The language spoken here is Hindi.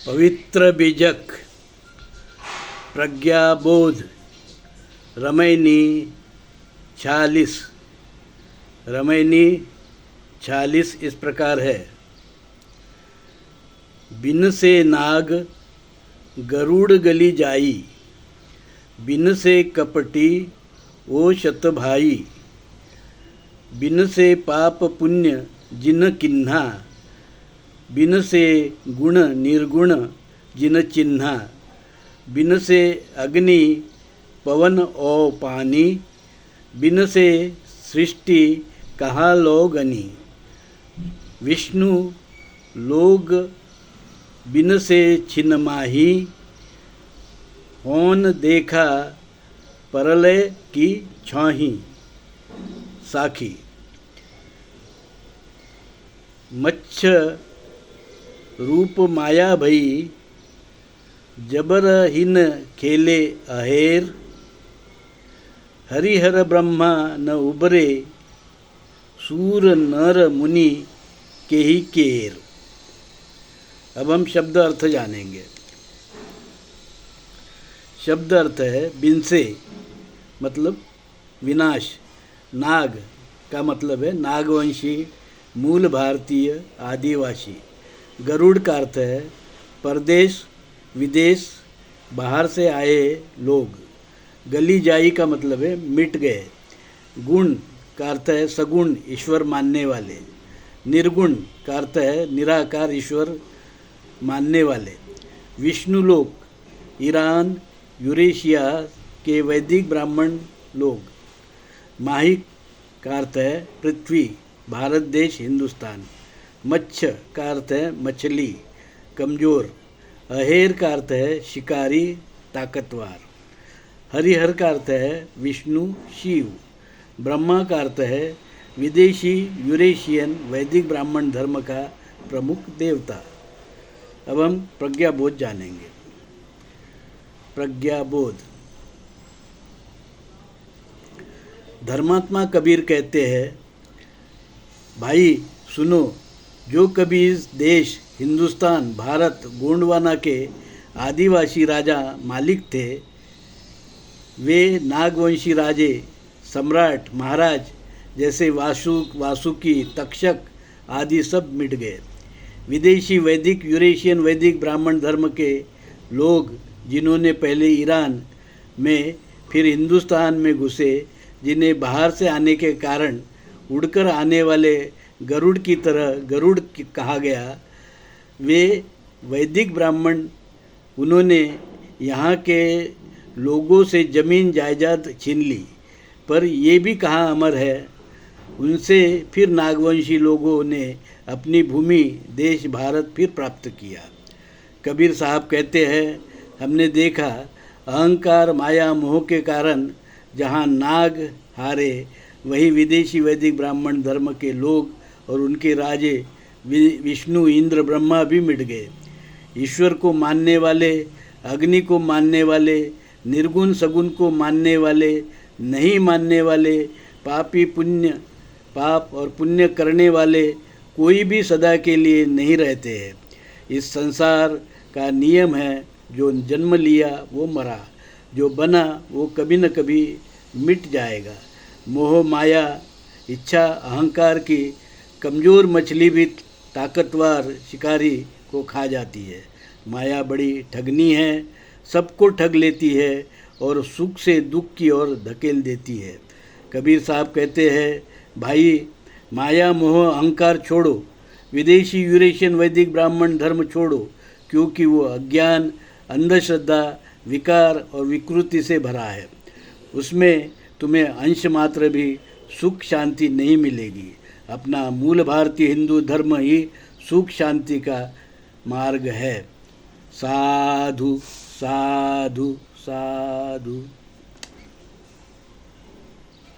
पवित्र बीजक प्रज्ञाबोध रमैनी 46 इस प्रकार है। बिन से नाग गरुड़ गली जाई, बिन से कपटी ओ शत भाई, बिन से पाप पुण्य जिन किन्हा, बिन से गुण निर्गुण जिन चिन्हा, बिन से अग्नि पवन और पानी, बिन से सृष्टि कहाँ लोगनी, विष्णु लोग बिन से छिन माही, होन देखा परलय की छाही साखी। मच्छ रूप माया भई, जबरहीन खेले अहेर, हरिहर ब्रह्मा न उबरे, सूर नर मुनि के ही केर। अब हम शब्द अर्थ जानेंगे। शब्द अर्थ है बिन से मतलब विनाश, नाग का मतलब है नागवंशी मूल भारतीय आदिवासी, गरुड़ का अर्थ है परदेश विदेश बाहर से आए लोग, गली जाई का मतलब है मिट गए, गुण का अर्थ है सगुण ईश्वर मानने वाले, निर्गुण का अर्थ है निराकार ईश्वर मानने वाले, विष्णु लोक ईरान यूरेशिया के वैदिक ब्राह्मण लोग, माही का अर्थ है पृथ्वी भारत देश हिंदुस्तान, मच्छ का अर्थ है मछली कमज़ोर, अहेर का अर्थ है शिकारी ताकतवर, हरिहर का अर्थ है विष्णु शिव, ब्रह्मा का अर्थ है विदेशी यूरेशियन वैदिक ब्राह्मण धर्म का प्रमुख देवता। अब हम प्रज्ञाबोध जानेंगे। प्रज्ञाबोध धर्मात्मा कबीर कहते हैं, भाई सुनो, जो कभी इस देश हिंदुस्तान भारत गोंडवाना के आदिवासी राजा मालिक थे, वे नागवंशी राजे सम्राट महाराज जैसे वासुकी तक्षक आदि सब मिट गए। विदेशी वैदिक यूरेशियन वैदिक ब्राह्मण धर्म के लोग जिन्होंने पहले ईरान में फिर हिंदुस्तान में घुसे, जिन्हें बाहर से आने के कारण उड़कर आने वाले गरुड़ की तरह गरुड़ कहा गया, वे वैदिक ब्राह्मण, उन्होंने यहाँ के लोगों से ज़मीन जायदाद छीन ली, पर ये भी कहाँ अमर है, उनसे फिर नागवंशी लोगों ने अपनी भूमि देश भारत फिर प्राप्त किया। कबीर साहब कहते हैं, हमने देखा अहंकार माया मोह के कारण जहाँ नाग हारे, वहीं विदेशी वैदिक ब्राह्मण धर्म के लोग और उनके राजे विष्णु इंद्र ब्रह्मा भी मिट गए। ईश्वर को मानने वाले, अग्नि को मानने वाले, निर्गुण सगुण को मानने वाले, नहीं मानने वाले, पाप और पुण्य करने वाले कोई भी सदा के लिए नहीं रहते हैं। इस संसार का नियम है, जो जन्म लिया वो मरा, जो बना वो कभी न कभी मिट जाएगा। मोह माया इच्छा अहंकार की कमज़ोर मछली भी ताकतवर शिकारी को खा जाती है। माया बड़ी ठगनी है, सबको ठग लेती है और सुख से दुख की ओर धकेल देती है। कबीर साहब कहते हैं, भाई माया मोह अहंकार छोड़ो, विदेशी यूरेशियन वैदिक ब्राह्मण धर्म छोड़ो, क्योंकि वो अज्ञान अंधश्रद्धा विकार और विकृति से भरा है। उसमें तुम्हें अंश मात्र भी सुख शांति नहीं मिलेगी। अपना मूल भारतीय हिंदू धर्म ही सुख शांति का मार्ग है। साधु साधु साधु।